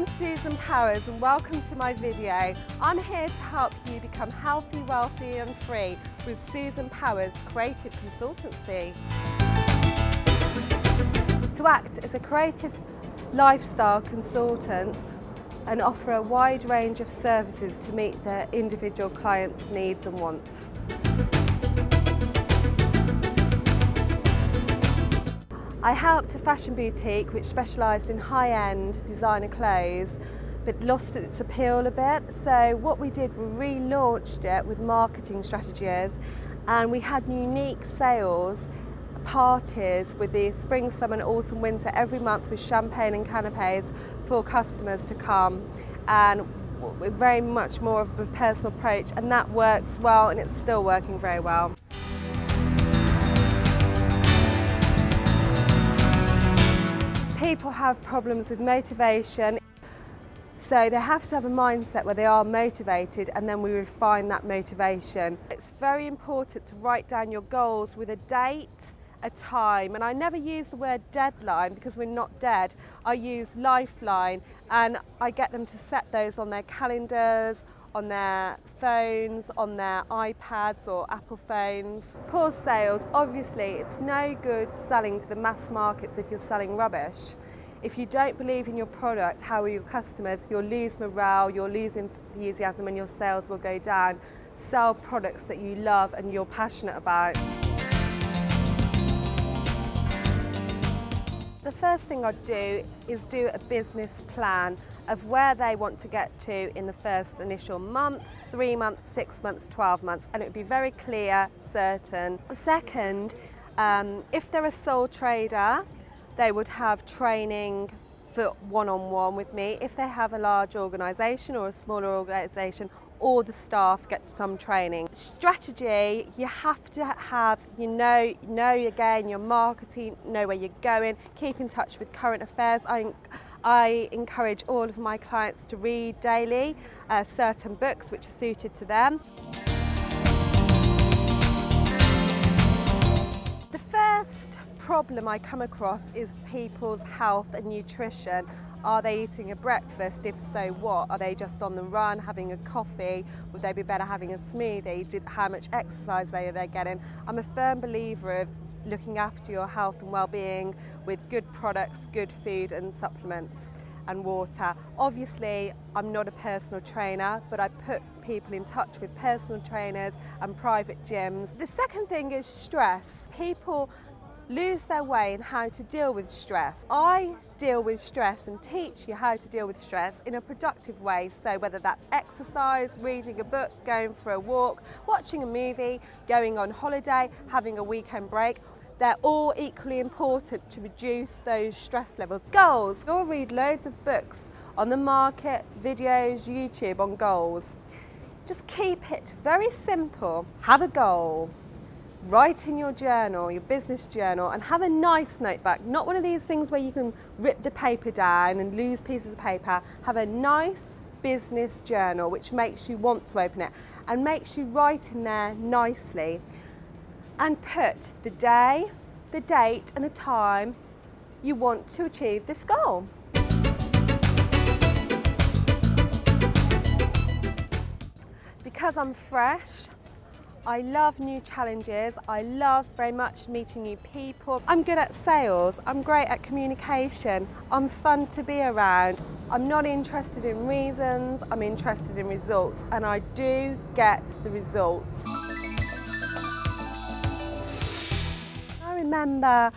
I'm Susan Powers and welcome to my video. I'm here to help you become healthy, wealthy and free with Susan Powers Creative Consultancy. To act as a creative lifestyle consultant and offer a wide range of services to meet their individual clients' needs and wants. I helped a fashion boutique which specialised in high-end designer clothes but lost its appeal a bit. So what we did, we relaunched it with marketing strategies, and we had unique sales parties with the spring, summer and autumn, winter every month with champagne and canapes for customers to come, and very much more of a personal approach, and that works well and it's still working very well. People have problems with motivation, so they have to have a mindset where they are motivated, and then we refine that motivation. It's very important to write down your goals with a date, a time, and I never use the word deadline because we're not dead. I use lifeline, and I get them to set those on their calendars, on their phones, on their iPads or Apple phones. Poor sales, obviously it's no good selling to the mass markets if you're selling rubbish. If you don't believe in your product, how are your customers? You'll lose morale, you'll lose enthusiasm and your sales will go down. Sell products that you love and you're passionate about. The first thing I'd do is do a business plan of where they want to get to in the first initial month, 3 months, 6 months, 12 months, and it would be very clear, certain. Second, if they're a sole trader, they would have training for one-on-one with me. If they have a large organisation or a smaller organisation, all the staff get some training. Strategy, you have to have, you know again, your marketing, know where you're going, keep in touch with current affairs. I encourage all of my clients to read daily certain books which are suited to them. The first problem I come across is people's health and nutrition. Are they eating a breakfast? If so, what? Are they just on the run, having a coffee? Would they be better having a smoothie? How much exercise are they getting? I'm a firm believer of looking after your health and well-being with good products, good food and supplements and water. Obviously, I'm not a personal trainer, but I put people in touch with personal trainers and private gyms. The second thing is stress. People lose their way in how to deal with stress. I deal with stress and teach you how to deal with stress in a productive way. So whether that's exercise, reading a book, going for a walk, watching a movie, going on holiday, having a weekend break, they're all equally important to reduce those stress levels. Goals. You'll read loads of books on the market, videos, YouTube on goals. Just keep it very simple. Have a goal. Write in your journal, your business journal, and have a nice notebook. Not one of these things where you can rip the paper down and lose pieces of paper. Have a nice business journal which makes you want to open it and makes you write in there nicely. And put the day, the date and the time you want to achieve this goal. Because I'm fresh, I love new challenges, I love very much meeting new people. I'm good at sales, I'm great at communication, I'm fun to be around. I'm not interested in reasons, I'm interested in results, and I do get the results. I remember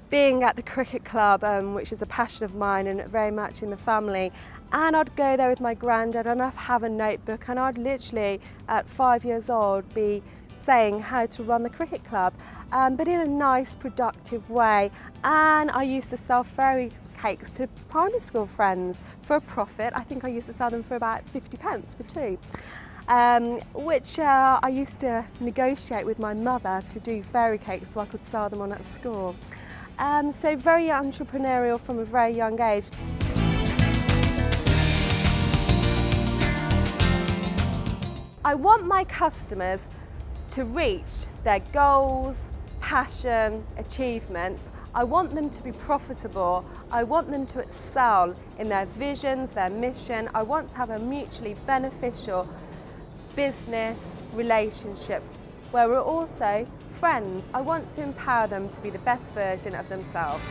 being at the cricket club, which is a passion of mine and very much in the family, and I'd go there with my granddad and I'd have a notebook, and I'd literally at 5 years old be saying how to run the cricket club, but in a nice productive way. And I used to sell fairy cakes to primary school friends for a profit. I think I used to sell them for about 50p for two. Which I used to negotiate with my mother to do fairy cakes so I could sell them on at school. So very entrepreneurial from a very young age. I want my customers to reach their goals, passion, achievements. I want them to be profitable. I want them to excel in their visions, their mission. I want to have a mutually beneficial business relationship where we're also friends. I want to empower them to be the best version of themselves.